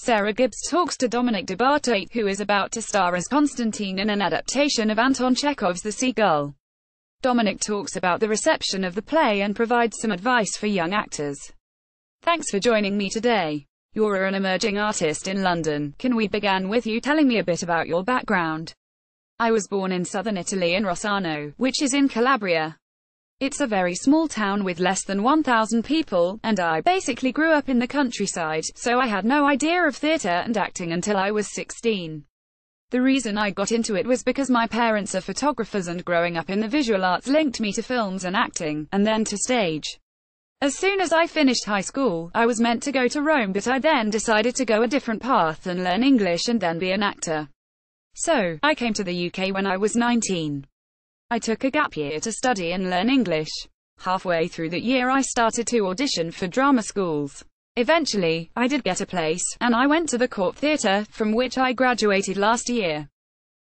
Sarah Gibbs talks to Dominic Debartolo, who is about to star as Constantine in an adaptation of Anton Chekhov's The Seagull. Dominic talks about the reception of the play and provides some advice for young actors. Thanks for joining me today. You're an emerging artist in London. Can we begin with you telling me a bit about your background? I was born in southern Italy in Rossano, which is in Calabria. It's a very small town with less than 1,000 people, and I basically grew up in the countryside, so I had no idea of theatre and acting until I was 16. The reason I got into it was because my parents are photographers, and growing up in the visual arts linked me to films and acting, and then to stage. As soon as I finished high school, I was meant to go to Rome, but I then decided to go a different path and learn English and then be an actor. So, I came to the UK when I was 19. I took a gap year to study and learn English. Halfway through that year I started to audition for drama schools. Eventually, I did get a place, and I went to the Court Theatre, from which I graduated last year.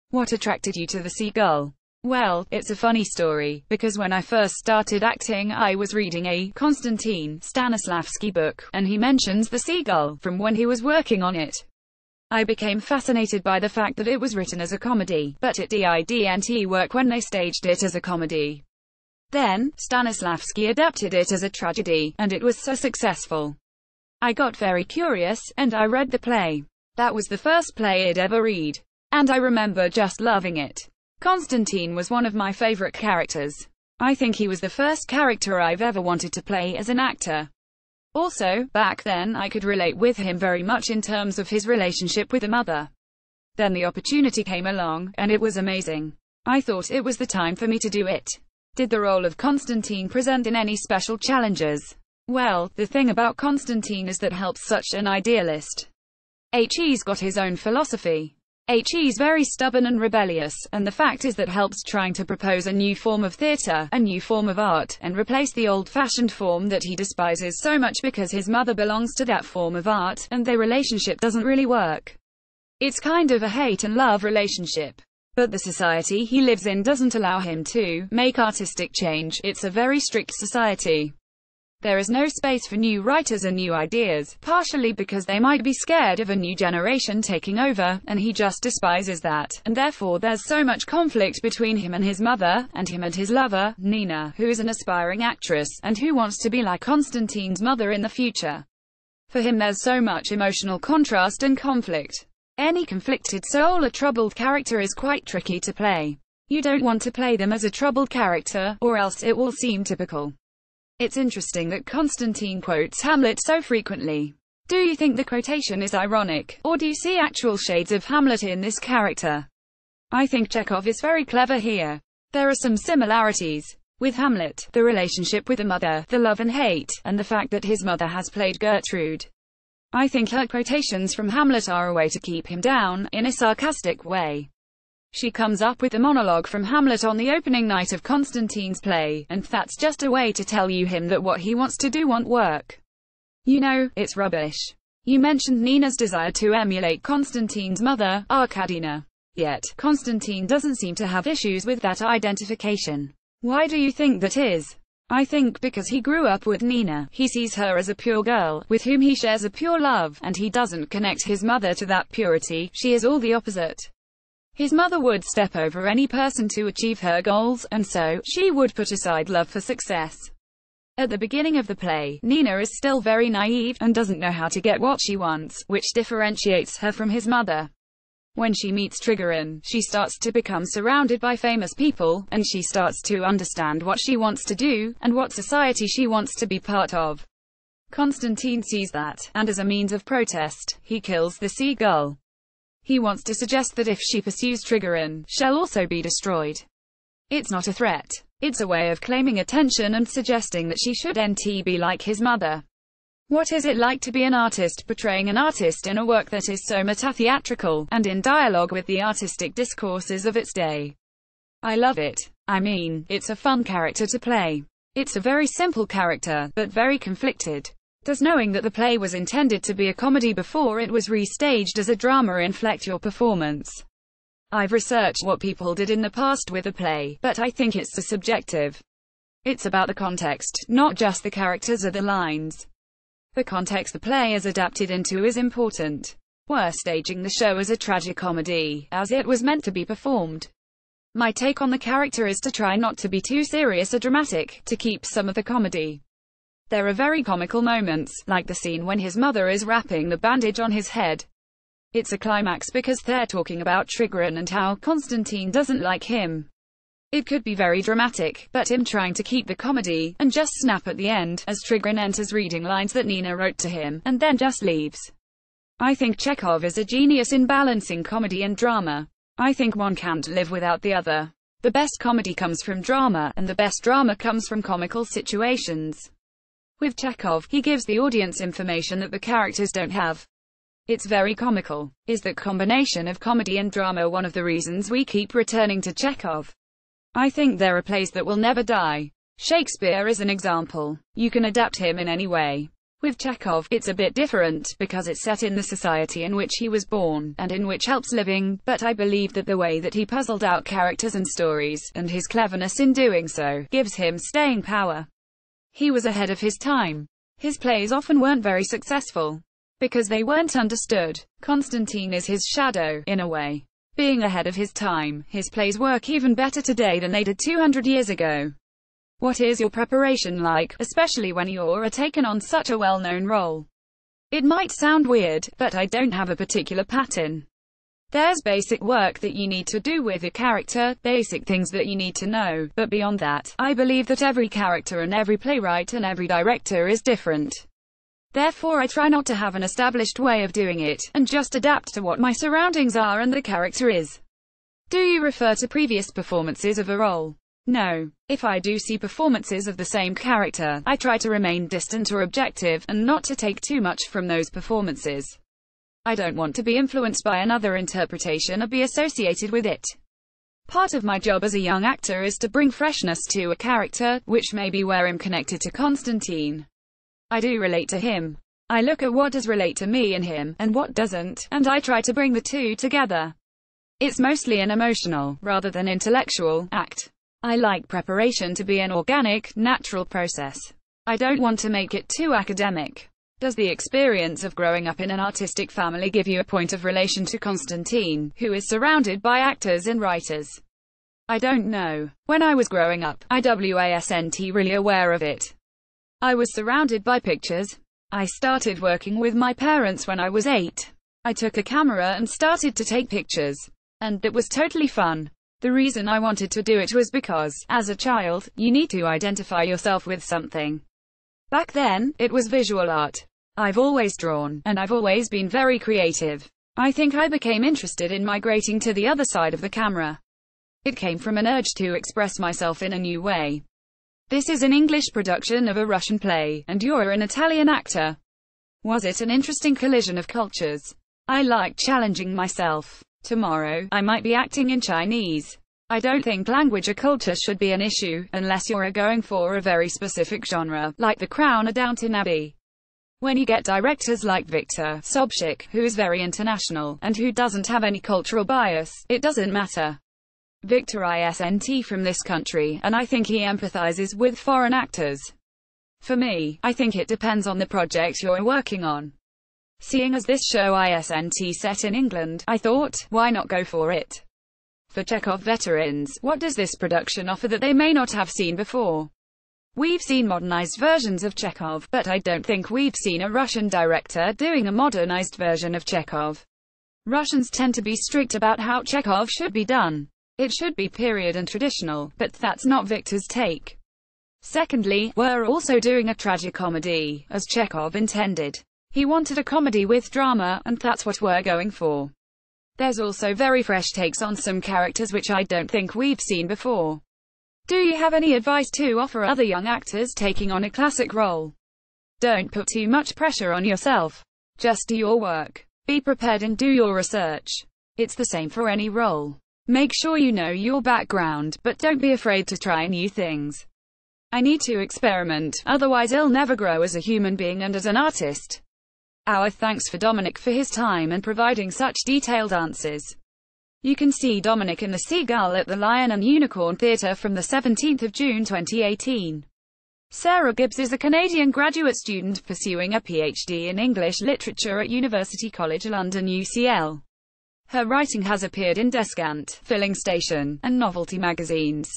What attracted you to the Seagull? Well, it's a funny story, because when I first started acting I was reading a Konstantin Stanislavski book, and he mentions the Seagull from when he was working on it. I became fascinated by the fact that it was written as a comedy, but it didn't work when they staged it as a comedy. Then, Stanislavski adapted it as a tragedy, and it was so successful. I got very curious, and I read the play. That was the first play I'd ever read. And I remember just loving it. Constantine was one of my favorite characters. I think he was the first character I've ever wanted to play as an actor. Also, back then I could relate with him very much in terms of his relationship with the mother. Then the opportunity came along, and it was amazing. I thought it was the time for me to do it. Did the role of Constantine present in any special challenges? Well, the thing about Constantine is that helps such an idealist. He's got his own philosophy. He's very stubborn and rebellious, and the fact is that helps trying to propose a new form of theatre, a new form of art, and replace the old-fashioned form that he despises so much because his mother belongs to that form of art, and their relationship doesn't really work. It's kind of a hate and love relationship. But the society he lives in doesn't allow him to make artistic change. It's a very strict society. There is no space for new writers and new ideas, partially because they might be scared of a new generation taking over, and he just despises that, and therefore there's so much conflict between him and his mother, and him and his lover, Nina, who is an aspiring actress, and who wants to be like Constantine's mother in the future. For him there's so much emotional contrast and conflict. Any conflicted soul or troubled character is quite tricky to play. You don't want to play them as a troubled character, or else it will seem typical. It's interesting that Constantine quotes Hamlet so frequently. Do you think the quotation is ironic, or do you see actual shades of Hamlet in this character? I think Chekhov is very clever here. There are some similarities. With Hamlet, the relationship with the mother, the love and hate, and the fact that his mother has played Gertrude. I think her quotations from Hamlet are a way to keep him down, in a sarcastic way. She comes up with the monologue from Hamlet on the opening night of Constantine's play, and that's just a way to tell him that what he wants to do won't work. You know, it's rubbish. You mentioned Nina's desire to emulate Constantine's mother, Arkadina. Yet, Constantine doesn't seem to have issues with that identification. Why do you think that is? I think because he grew up with Nina, he sees her as a pure girl, with whom he shares a pure love, and he doesn't connect his mother to that purity. She is all the opposite. His mother would step over any person to achieve her goals, and so, she would put aside love for success. At the beginning of the play, Nina is still very naive, and doesn't know how to get what she wants, which differentiates her from his mother. When she meets Trigorin, she starts to become surrounded by famous people, and she starts to understand what she wants to do, and what society she wants to be part of. Constantine sees that, and as a means of protest, he kills the Seagull. He wants to suggest that if she pursues Trigorin, she'll also be destroyed. It's not a threat. It's a way of claiming attention and suggesting that she shouldn't be like his mother. What is it like to be an artist portraying an artist in a work that is so meta-theatrical, and in dialogue with the artistic discourses of its day? I love it. I mean, it's a fun character to play. It's a very simple character, but very conflicted. Does knowing that the play was intended to be a comedy before it was restaged as a drama inflect your performance? I've researched what people did in the past with the play, but I think it's so subjective. It's about the context, not just the characters or the lines. The context the play is adapted into is important. were staging the show as a tragicomedy, as it was meant to be performed. My take on the character is to try not to be too serious or dramatic, to keep some of the comedy. There are very comical moments, like the scene when his mother is wrapping the bandage on his head. It's a climax because they're talking about Trigorin and how Konstantin doesn't like him. It could be very dramatic, but him trying to keep the comedy, and just snap at the end, as Trigorin enters reading lines that Nina wrote to him, and then just leaves. I think Chekhov is a genius in balancing comedy and drama. I think one can't live without the other. The best comedy comes from drama, and the best drama comes from comical situations. With Chekhov, he gives the audience information that the characters don't have. It's very comical. Is that combination of comedy and drama one of the reasons we keep returning to Chekhov? I think there are plays that will never die. Shakespeare is an example. You can adapt him in any way. With Chekhov, it's a bit different, because it's set in the society in which he was born, and in which helps living, but I believe that the way that he puzzled out characters and stories, and his cleverness in doing so, gives him staying power. He was ahead of his time. His plays often weren't very successful, because they weren't understood. Konstantin is his shadow, in a way. Being ahead of his time, his plays work even better today than they did 200 years ago. What is your preparation like, especially when you're taken on such a well-known role? It might sound weird, but I don't have a particular pattern. There's basic work that you need to do with a character, basic things that you need to know, but beyond that, I believe that every character and every playwright and every director is different. Therefore I try not to have an established way of doing it, and just adapt to what my surroundings are and the character is. Do you refer to previous performances of a role? No. If I do see performances of the same character, I try to remain distant or objective, and not to take too much from those performances. I don't want to be influenced by another interpretation or be associated with it. Part of my job as a young actor is to bring freshness to a character, which may be where I'm connected to Konstantin. I do relate to him. I look at what does relate to me and him, and what doesn't, and I try to bring the two together. It's mostly an emotional, rather than intellectual, act. I like preparation to be an organic, natural process. I don't want to make it too academic. Does the experience of growing up in an artistic family give you a point of relation to Konstantin, who is surrounded by actors and writers? I don't know. When I was growing up, I wasn't really aware of it. I was surrounded by pictures. I started working with my parents when I was 8. I took a camera and started to take pictures. And it was totally fun. The reason I wanted to do it was because, as a child, you need to identify yourself with something. Back then, it was visual art. I've always drawn, and I've always been very creative. I think I became interested in migrating to the other side of the camera. It came from an urge to express myself in a new way. This is an English production of a Russian play, and you're an Italian actor. Was it an interesting collision of cultures? I like challenging myself. Tomorrow, I might be acting in Chinese. I don't think language or culture should be an issue, unless you're going for a very specific genre, like The Crown or Downton Abbey. When you get directors like Viktor Sobchak, who is very international, and who doesn't have any cultural bias, it doesn't matter. Viktor isn't from this country, and I think he empathizes with foreign actors. For me, I think it depends on the project you're working on. Seeing as this show isn't set in England, I thought, why not go for it? For Chekhov veterans, what does this production offer that they may not have seen before? We've seen modernized versions of Chekhov, but I don't think we've seen a Russian director doing a modernized version of Chekhov. Russians tend to be strict about how Chekhov should be done. It should be period and traditional, but that's not Viktor's take. Secondly, we're also doing a tragicomedy, as Chekhov intended. He wanted a comedy with drama, and that's what we're going for. There's also very fresh takes on some characters which I don't think we've seen before. Do you have any advice to offer other young actors taking on a classic role? Don't put too much pressure on yourself. Just do your work. Be prepared and do your research. It's the same for any role. Make sure you know your background, but don't be afraid to try new things. I need to experiment, otherwise I'll never grow as a human being and as an artist. Our thanks for Dominic for his time and providing such detailed answers. You can see Dominic in the Seagull at the Lion and Unicorn Theatre from the 17th of June 2018. Sarah Gibbs is a Canadian graduate student pursuing a PhD in English literature at University College London UCL. Her writing has appeared in Descant, Filling Station, and Novelty magazines.